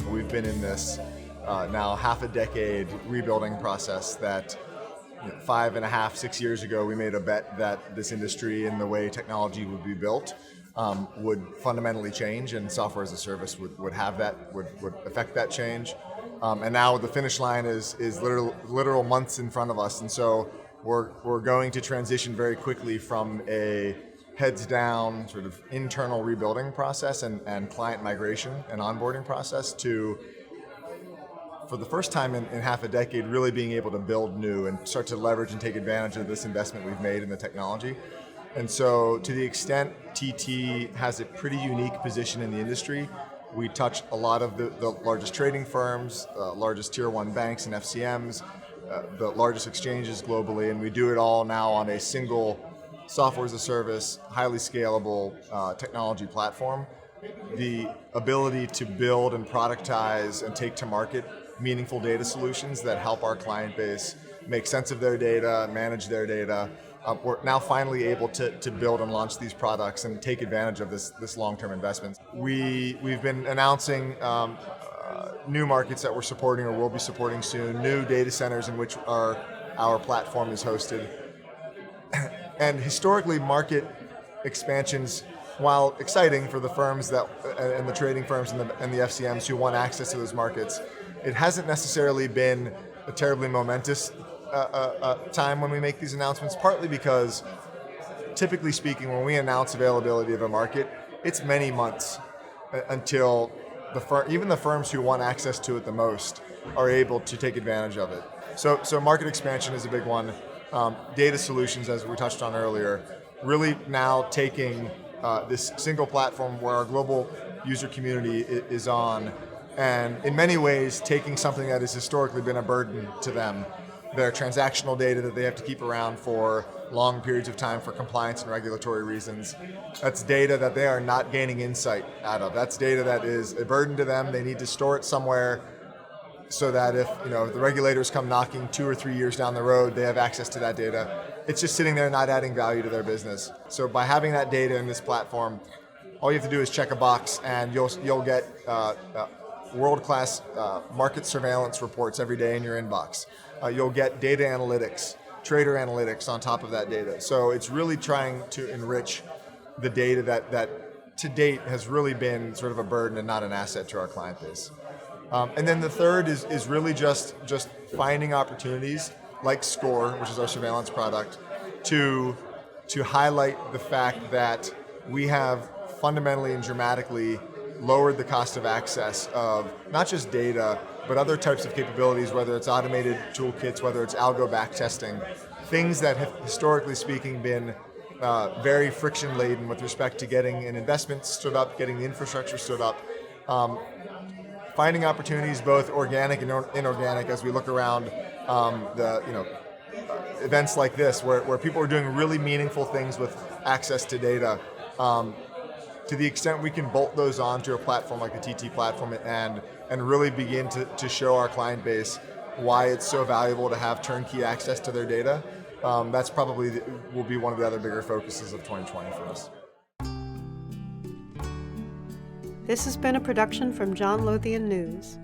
we've been in this now half a decade rebuilding process that 5.5, 6 years ago, we made a bet that this industry and the way technology would be built would fundamentally change, and software as a service would affect that change. And now the finish line is literal months in front of us, and so we're going to transition very quickly from a heads down sort of internal rebuilding process and client migration and onboarding process to, for the first time in half a decade, really being able to build new and start to leverage and take advantage of this investment we've made in the technology. And so to the extent TT has a pretty unique position in the industry, we touch a lot of the largest trading firms, largest tier 1 banks and FCMs, the largest exchanges globally, and we do it all now on a single software as a service, highly scalable technology platform. The ability to build and productize and take to market meaningful data solutions that help our client base make sense of their data, manage their data. We're now finally able to build and launch these products and take advantage of this long-term investment. We've been announcing new markets that we're supporting or will be supporting soon, new data centers in which our platform is hosted. And historically, market expansions, while exciting for the firms and the trading firms and the FCMs who want access to those markets, it hasn't necessarily been a terribly momentous time when we make these announcements, partly because, typically speaking, when we announce availability of a market, it's many months until even the firms who want access to it the most are able to take advantage of it. So market expansion is a big one. Data solutions, as we touched on earlier, really now taking this single platform where our global user community is on, and in many ways taking something that has historically been a burden to them, their transactional data that they have to keep around for long periods of time for compliance and regulatory reasons. That's data that they are not gaining insight out of. That's data that is a burden to them. They need to store it somewhere so that if the regulators come knocking 2 or 3 years down the road, they have access to that data. It's just sitting there not adding value to their business. So by having that data in this platform, all you have to do is check a box and you'll get world-class market surveillance reports every day in your inbox. You'll get data analytics, trader analytics on top of that data. So it's really trying to enrich the data that to date has really been sort of a burden and not an asset to our client base. And then the third is really just finding opportunities like Score, which is our surveillance product, to highlight the fact that we have fundamentally and dramatically lowered the cost of access of not just data, but other types of capabilities, whether it's automated toolkits, whether it's algo backtesting, things that have, historically speaking, been very friction-laden with respect to getting an investment stood up, getting the infrastructure stood up. Finding opportunities, both organic and inorganic, as we look around events like this, where people are doing really meaningful things with access to data. To the extent we can bolt those onto a platform like the TT platform and really begin to show our client base why it's so valuable to have turnkey access to their data, that's probably will be one of the other bigger focuses of 2020 for us. This has been a production from John Lothian News.